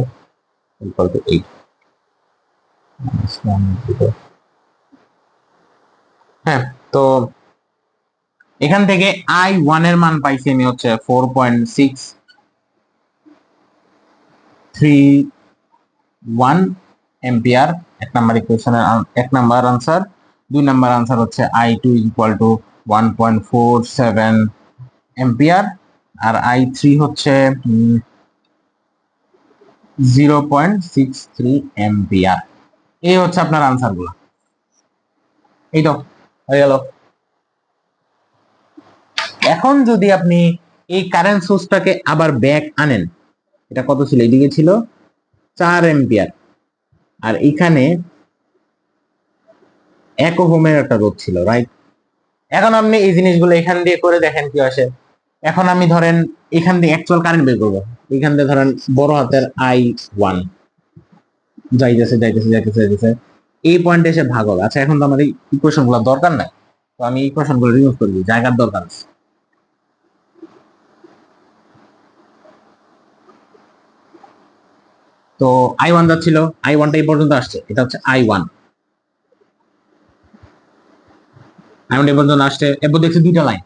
= 8 -1 0। হ্যাঁ, তো এখান থেকে I1 এর মান পাইছি আমি হচ্ছে 4.631 এম্পিয়ার, এক নাম্বার ইকুয়েশনের এক নাম্বার আনসার। 2 নাম্বার আনসার হচ্ছে I2 = 1.47 এম্পিয়ার, আর I3 হচ্ছে 0.63 এম্পিয়ার। এই হচ্ছে আপনার আনসার গুলো। এই তো হয়ে গেল। এখন যদি আপনি এই কারেন্ট সোর্সটাকে আবার ব্যাক আনেন, এটা কত ছিল? এদিকে ছিল 4 এম্পিয়ার, আর এখানে 1 ওহমের একটা রোধ ছিল, রাইট? এখন আপনি এই জিনিসগুলো এখান দিয়ে করে দেখেন কি আসে। এখন আমি ধরেন এখান দিয়ে অ্যাকচুয়াল কারেন্ট বের করবো, এখান দিয়ে ধরেন বড় হাতের I1 যাইতেছে যাইতেছে যাইতেছে যাইতেছে, এই পয়েন্টে এসে ভাগ হবে। আচ্ছা, এখন তো আমার এই ইকুয়েশন গুলো দরকার নাই, তো আমি ইকুয়েশন গুলো রিমুভ করে দিই, জায়গার দরকার আছে। তো I1 যাচ্ছিল, I1টা এই পর্যন্ত আসছে, এটা হচ্ছে I1 এই পর্যন্ত আসছে। এরপর দেখছি দুইটা লাইন,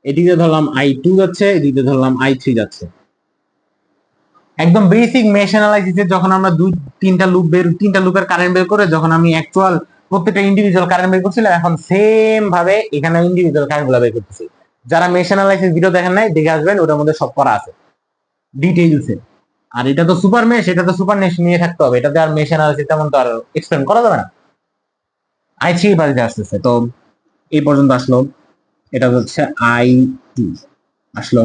এদিকে ধরলাম I2 যাচ্ছে, এদিকে ধরলাম I3 যাচ্ছে। একদম বেসিক মেশ অ্যানালাইসিসে যখন আমরা তিনটা লুপের কারেন্ট বের করে যখন আমি অ্যাকচুয়াল প্রত্যেকটা ইন্ডিভিজুয়াল কারেন্ট বের করছিলাম, এখন সেম ভাবে এখানে ইন্ডিভিজুয়াল কারেন্ট গুলো বের করতেছি। যারা মেশ অ্যানালাইসিস ভিডিও দেখেন নাই, দেখে আসবেন, ওটার মধ্যে সব করা আছে ডিটেইলসে। আর এটা তো সুপার মেশ, এটা তো সুপার মেশ নিয়ে থাকতে হবে, এটাতে আর মেশ অ্যানালাইসিস তেমন তো আর এক্সপ্লেন করা যাবে না। I3 বাজে আসতেছে, তো এই পর্যন্ত আসলো, এটা হচ্ছে I2 আসলো।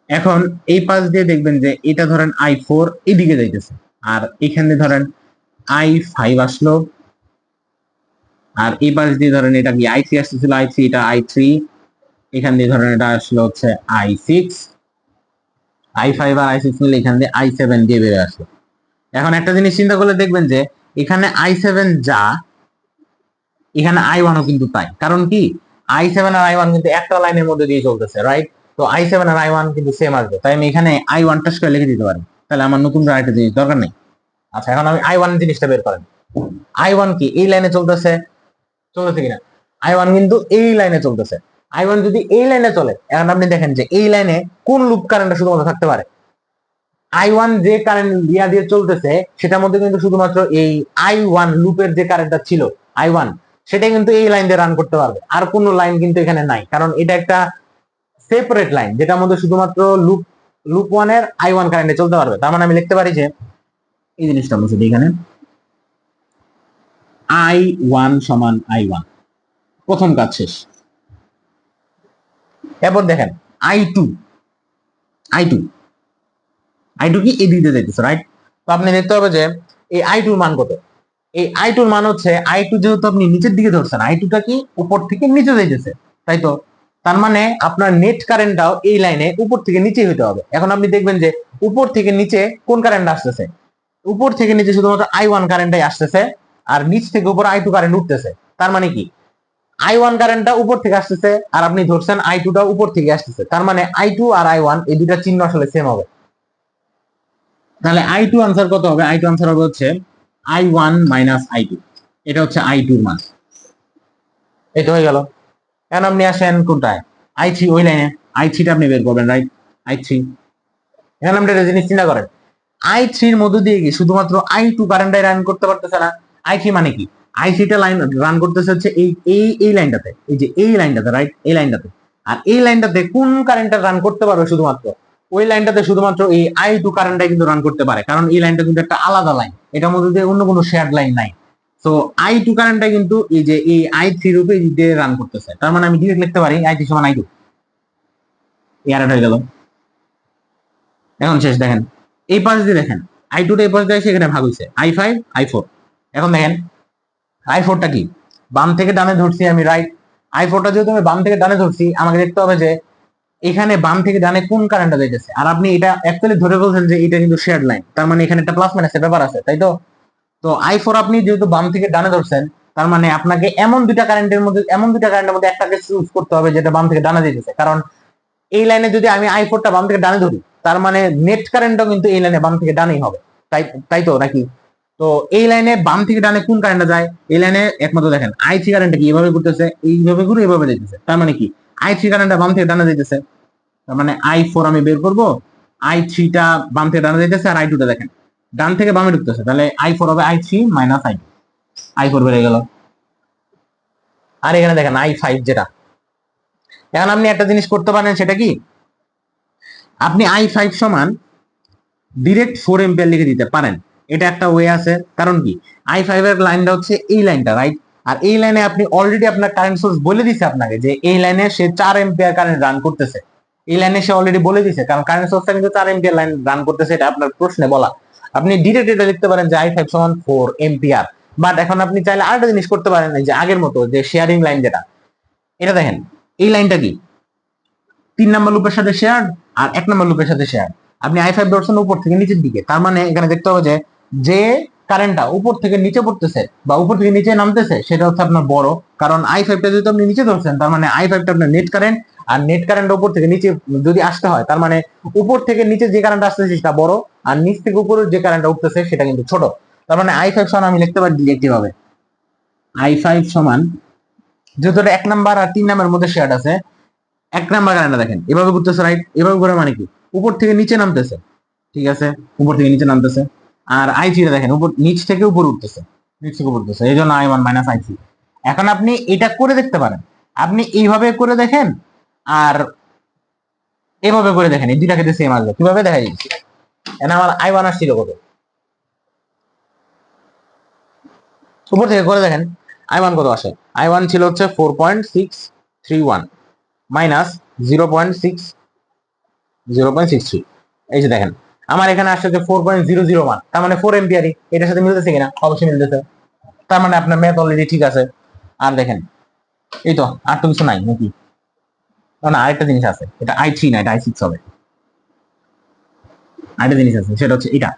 এখন এই পাশ দিয়ে দেখবেন যে এটা ধরেন I4 এদিকে যাইতেছে, আর এখানে ধরেন I5 আসলো, আর এই পাশ দিয়ে ধরেন এটা কি I3 আসতেছিল, I3 এটা I3, এখান দিয়ে ধরেন এটা আসলো হচ্ছে I6, I5 আর I6 মিলে এখান দিয়ে I7 দিয়ে বেরিয়ে আসলো। এখন একটা জিনিস চিন্তা করলে দেখবেন যে এখানে I7 যা, এখানে I1ও কিন্তু তাই। কারণ কি, I7 আর I1 কিন্তু একটা লাইনের মধ্যে দিয়ে চলতেছে, রাইট? তো I7 আর I1 কিন্তু সেম আসবে, তাই আমি এখানে I1টা স্কয়ার লিখে দিতে পারি, তাহলে আমার নতুন করে আরেকটা জিনিস দরকার নেই। আচ্ছা, এখন আমি I1 জিনিসটা বের করেন। I1 কি এই লাইনে চলতেছে কিনা? I1 কিন্তু এই লাইনে চলতেছে। I1 যদি এই লাইনে চলে, এখন আপনি দেখেন যে এই লাইনে কোন লুপ কারেন্টটা শুধুমাত্র থাকতে পারে? I1 যে কারেন্ট দিয়ে চলতেছে সেটার মধ্যে কিন্তু শুধুমাত্র এই I1 লুপের যে কারেন্টটা ছিল I1, সেটা কিন্তু এই লাইন দিয়ে রান করতে পারবে, আর কোনো লাইন কিন্তু এখানে নাই, কারণ এটা একটা সেপারেট লাইন যেটার মধ্যে শুধুমাত্র লুপ 1 এর I1 কারেন্টে চলতে পারবে। তার মানে আমি লিখতে পারি যে এই জিনিসটা মুছে দিই, এখানে I1 সমান I1, প্রথম কাজ শেষ। এরপর দেখেন I2 কি এই দিকে যাইতেছে, রাইট? তো আপনি দেখতে হবে যে এই I2 এর মান কত। এই I2 এর মান হচ্ছে, I2 যেহেতু আপনি নিচের দিকে ধরছেন, I2টা কি উপর থেকে নিচে যাইতেছে, তাই তো? তার মানে আপনার নেট কারেন্টটাও এই লাইনে উপর থেকে নিচে হতে হবে। এখন আপনি দেখবেন যে উপর থেকে নিচে কোন কারেন্ট আসতেছে? উপর থেকে নিচে শুধুমাত্র I1 কারেন্টটাই আসতেছে, আর নিচ থেকে উপর I2 কারেন্ট উঠতেছে। তার মানে কি, I1 কারেন্টটা উপর থেকে আসতেছে, আর আপনি ধরছেন I2টা উপর থেকে আসতেছে, তার মানে I2 আর I1 এই দুইটা চিহ্ন আসলে সেম হবে। তাহলে I2 আনসার কত হবে? I2 আনসার হবে হচ্ছে I1 - I2, এটা হচ্ছে I2 এর মান। এটা হয়ে গেল। এখন আপনি আসেন কোনটায়? I3 ওই লাইনে, I3টা আপনি বের করবেন, রাইট? I3, এখন আপনি একটা জিনিস চিন্তা করেন, I3 এর মধ্য দিয়ে কি শুধুমাত্র I2 কারেন্টটাই রান করতে পারতেছে না? I3 মানে কি, I3টা লাইন রান করতেছে হচ্ছে এই লাইনটাতে, এই যে এই লাইনটাতে, রাইট? এই লাইনটাতে। আর এই লাইনটাতে কোন কারেন্টটা রান করতে পারবে শুধুমাত্র? ওই লাইনটাতে শুধুমাত্র এই I2 কারেন্টটাই কিন্তু রান করতে পারে, কারণ এই লাইনটা কিন্তু একটা আলাদা লাইন, এটার মধ্যে দিয়ে অন্য কোনো শেয়ার্ড লাইন নাই। তো I2 কারেন্টটা কিন্তু এই যে এই I3 রূপে দিয়ে রান করতেছে, তার মানে আমি ডিরেক্ট লিখতে পারি I3 সমান I2। এর হয়ে গেল। এখন শেষ, দেখেন এই পাশ দিয়ে দেখেন I2 টা এই পাশ দিয়ে এখানে ভাগ হইছে I5 I4। এখন দেখেন I4টা কি, বাম থেকে ডানে ধরছি আমি, রাইট? I4টা যেহেতু আমি বাম থেকে ডানে ধরছি, আমাকে দেখতে হবে যে এখানে বাম থেকে ডানে কোন কারেন্টটা যাইতেছে। আর আপনি এটা অ্যাকচুয়ালি ধরে বলছেন যে এটা কিন্তু শেয়ার্ড লাইন, তার মানে এখানে একটা প্লাস মাইনাসের ব্যাপার আছে, তাই তো? তো i4 আপনি যেহেতু বাম থেকে ডানে ধরছেন, তার মানে আপনাকে এমন দুইটা কারেন্টের মধ্যে একটাকে চুজ করতে হবে যেটা বাম থেকে ডানে যেতেছে। কারণ এই লাইনে যদি আমি i4টা বাম থেকে ডানে ধরি, তার মানে নেট কারেন্টও কিন্তু এই লাইনে বাম থেকে ডানেই হবে। তাই তাই তো নাকি? তো এই লাইনে বাম থেকে ডানে কোন কারেন্টটা যায়? এই লাইনে একমাত্র দেখেন i3 কারেন্টটা কি এভাবে ঘুরতেছে, এইভাবে ঘুরে এভাবে যেতেছে। তার মানে কি i3 কারেন্টটা বাম থেকে ডানে যেতেছে। তার মানে i4 আমি বের করব, i3টা বাম থেকে ডানে যেতেছে, আর i2টা দেখেন ডান থেকে বামে ঢুকতেছে। তাহলে i4 হবে i3 মাইনাস i2, i4 বেড়ে গেল। আর এখানে দেখেন i5 যেটা, এখন আপনি একটা জিনিস করতে পারেন, সেটা কি আপনি i5 সমান ডিরেক্ট 4 এম্পিয়ার লিখে দিতে পারেন। এটা একটা ওয়ে আছে। কারণ কি i5 এর লাইনটা হচ্ছে এই লাইনটা, রাইট? আর এই লাইনে আপনি অলরেডি আপনার কারেন্ট সোর্স বলে দিছে আপনাকে যে এই লাইনে সে 4 এম্পিয়ার কারেন্ট রান করতেছে। এই লাইনে সে অলরেডি বলে দিছে, কারণ কারেন্ট সোর্সটা কিন্তু 4 এম্পিয়ার লাইন রান করতেছে, এটা আপনার প্রশ্নে বলা। আপনি ডিরেক্ট এটা লিখতে পারেন যে i5 সমান 4 এম্পিয়ার। বাট এখন আপনি চাইলে আরেকটা জিনিস করতে পারেন, যে আগের মতো যে শেয়ারিং লাইন যেটা, এটা দেখেন এই লাইনটা কি 3 নাম্বার লুপের সাথে শেয়ার আর 1 নাম্বার লুপের সাথে শেয়ার। আপনি i5 ধরছেন উপর থেকে নিচের দিকে, তার মানে এখানে দেখতে হবে যে যে কারেন্টটা উপর থেকে নিচে পড়তেছে বা উপর থেকে নিচে নামতেছে সেটা হচ্ছে আপনার বড়। কারণ i5টা যদি আপনি নিচে ধরছেন, তার মানে i5টা আপনার নেট কারেন্ট, আর নেট কারেন্ট উপর থেকে নিচে যদি আসতে হয়, তার মানে উপর থেকে নিচে যে কারেন্ট আসতেছে সেটা বড়, আর নিচ থেকে উপরে যে কারেন্টটা উঠতেছে সেটা কিন্তু ছোট। তার মানে i5 সমান আমি লিখতে পারি ডিরেক্টলি ভাবে i5 সমান, যেহেতু 1 নাম্বার আর 3 নাম্বারের মধ্যে শেয়ার আছে, 1 নাম্বার কারেন্টটা দেখেন এভাবে ঘুরতেছে, রাইট? এভাবে ঘুরে মানে কি উপর থেকে নিচে নামতেছে, ঠিক আছে? উপর থেকে নিচে নামতেছে। আর i3 দেখেন উপর নিচ থেকে উপরে উঠতেছে, নিচ থেকে উপরে উঠতেছে, এই জন্য i1 মাইনাস i3। এখন আপনি এটা করে দেখতে পারেন, আপনি এইভাবে করে দেখেন আর এভাবে করে দেখেন, এই দুইটা ক্ষেত্রে সেম আসবে। কিভাবে দেখা যাচ্ছে? এখন আমার i1 আসছিল কত, উপর থেকে করে দেখেন i1 কত আসে। i1 ছিল হচ্ছে 4.631 মাইনাস 0.6, এই যে দেখেন আমার এখানে আসছে যে 4.001, তার মানে 4 এম্পিয়ারই। এটার সাথে মিলতেছে কিনা? অবশ্যই মিলতেছে। তার মানে আপনার ম্যাথ অলরেডি ঠিক আছে। আর দেখেন এই তো, আর তো কিছু নাই নাকি? না, আরেকটা জিনিস আছে, এটা i3 না, এটা i6 হবে। আরেকটা জিনিস আছে, সেটা হচ্ছে এটা।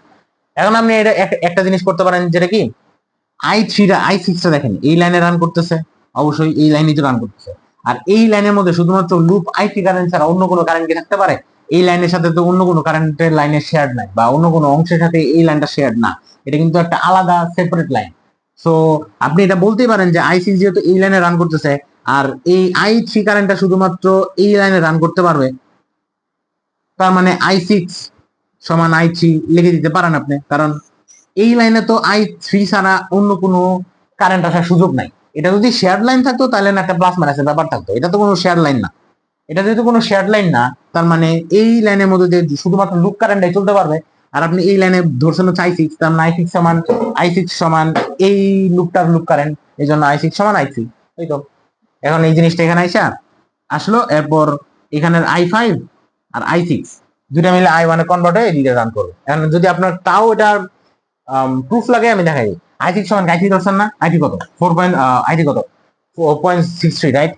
এখন আপনি এটা একটা জিনিস করতে পারেন, যেটা কি i6টা দেখেন এই লাইনে রান করতেছে, অবশ্যই এই লাইনে তো রান করতেছে। আর এই লাইনের মধ্যে শুধুমাত্র লুপ i3 কারেন্ট ছাড়া অন্য কোনো কারেন্ট কি থাকতে পারে? এই লাইনের সাথে তো অন্য কোনো কারেন্টের লাইনের শেয়ার নাই, বা অন্য কোনো অংশের সাথে এই লাইনটা শেয়ার না। এটা কিন্তু একটা আলাদা সেপারেট লাইন। সো আপনি এটা বলতেই পারেন যে i6 যেহেতু এই লাইনে রান করতেছে, আর এই i3 কারেন্টটা শুধুমাত্র এই লাইনে রান করতে পারবে, তার মানে i6 সমান i3 লিখে দিতে পারেন আপনি। কারণ এই লাইনে তো i3 ছাড়া অন্য কোনো কারেন্ট আসার সুযোগ নাই। এটা যদি শেয়ার লাইন থাকতো তাহলে না একটা প্লাস মাইনাসের ব্যাপার থাকতো। এটা তো কোনো শেয়ার লাইন না। এটা যেহেতু কোনো শেয়ার লাইন না, তার মানে এই লাইনের মধ্যে যে শুধুমাত্র লুপ কারেন্টটাই চলতে পারবে। আর আপনি এই লাইনে ধরছেন হচ্ছে i6, তার মানে i6 সমান এই লুপটার লুপ কারেন্ট, এই জন্য i6 সমান i3। এই তো, এখন এই জিনিসটা এখানে আইসা আসলো। এরপর এখানের i5 আর i6 দুইটা মিলে i1 এ কনভার্ট হয়ে এদিকে রান করবে। এখন যদি আপনার তাও এটা প্রুফ লাগে, আমি দেখাই। i6 সমান i3 ধরছেন না, i3 কত 4.63, রাইট?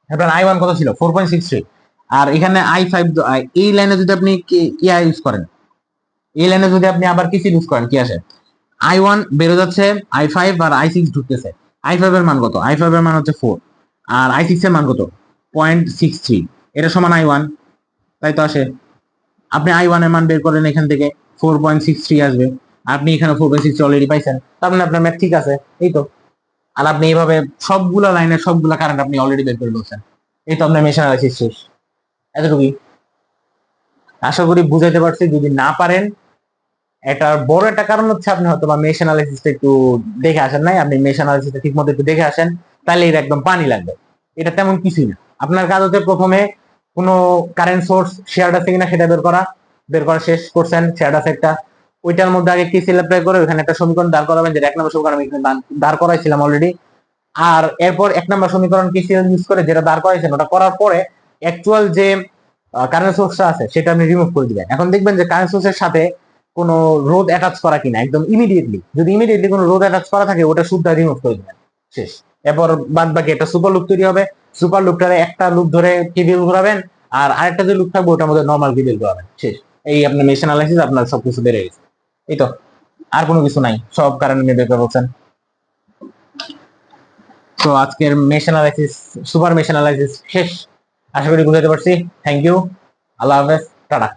আপনার i1 কত ছিল 4.63। আর এখানে i5 এই লাইনে যদি আপনি কি ইউজ করেন, এই লাইনে যদি আপনি আবার কিছু ইউজ করেন, কি আসে? i1 বেরো যাচ্ছে, i5 আর i6 ঢুকতেছে। i5 এর মান কত? i5 এর মান হচ্ছে 4, আর i6 এর মান কত? 0.63। এটা সমান i1, তাই তো আসে। আপনি i1 এর মান বের করেন, এখান থেকে 4.63 আসবে। আপনি এখানে 4.63 অলরেডি পাইছেন, তার মানে আপনার ম্যাথ ঠিক আছে। এই তো। আর আপনি এইভাবে সবগুলা লাইনের সবগুলা কারেন্ট আপনি অলরেডি বের করে বলছেন। এই তো আপনার মেশ অ্যানালাইসিস শেষ। এতটুকুই। আশা করি বুঝাইতে পারছি। যদি না পারেন, এটার বড় একটা কারণ হচ্ছে আপনি হয়তো বা মেশ অ্যানালাইসিসটা একটু দেখে আসেন নাই। আপনি মেশ অ্যানালাইসিসটা ঠিক মতো একটু দেখে আসেন, তাহলে এটা একদম পানি লাগবে। এটা তেমন কিছুই না। আপনার কাজ হচ্ছে প্রথমে কোনো কারেন্ট সোর্স শেয়ার আছে কিনা সেটা বের করা শেষ করছেন। শেয়ার আছে একটা, ওইটার মধ্যে আগে কেসিএল অ্যাপ্লাই করে ওখানে একটা সমীকরণ দাঁড় করাবেন, যেটা 1 নম্বর সমীকরণ আমি এখানে দাঁড় করাইছিলাম অলরেডি। আর এরপর 1 নম্বর সমীকরণ কেসিএল ইউজ করে যেটা দাঁড় করাইছেন, ওটা করার পরে অ্যাকচুয়াল যে কারেন্ট সোর্সটা আছে সেটা আপনি রিমুভ করে দিবেন। এখন দেখবেন যে কারেন্ট সোর্সের সাথে কোনো রোধ অ্যাটাচ করা কিনা, একদম ইমিডিয়েটলি যদি ইমিডিয়েটলি কোনো রোধ অ্যাটাচ করা থাকে, ওটা শুদ্ধ রিমুভ করে দিবেন, শেষ। এরপর বাদ বাকি একটা সুপার লুপ তৈরি হবে। সুপার লুপটারে একটা লুপ ধরে কেবিএল ঘোরাবেন, আর আরেকটা যে লুপ থাকবে ওটার মধ্যে নর্মাল কেবিএল ঘোরাবেন, শেষ। এই আপনার মেশ অ্যানালাইসিস, আপনার সবকিছু বেড়ে গেছে। এই তো। আর কোনো কিছু নাই, সব কারণ নিয়ে বের করে বলছেন। তো আজকের mesh analysis, super mesh analysis শেষ। আশা করি বুঝাতে পারছি। থ্যাংক ইউ, আল্লাহ হাফেজ, টাটা।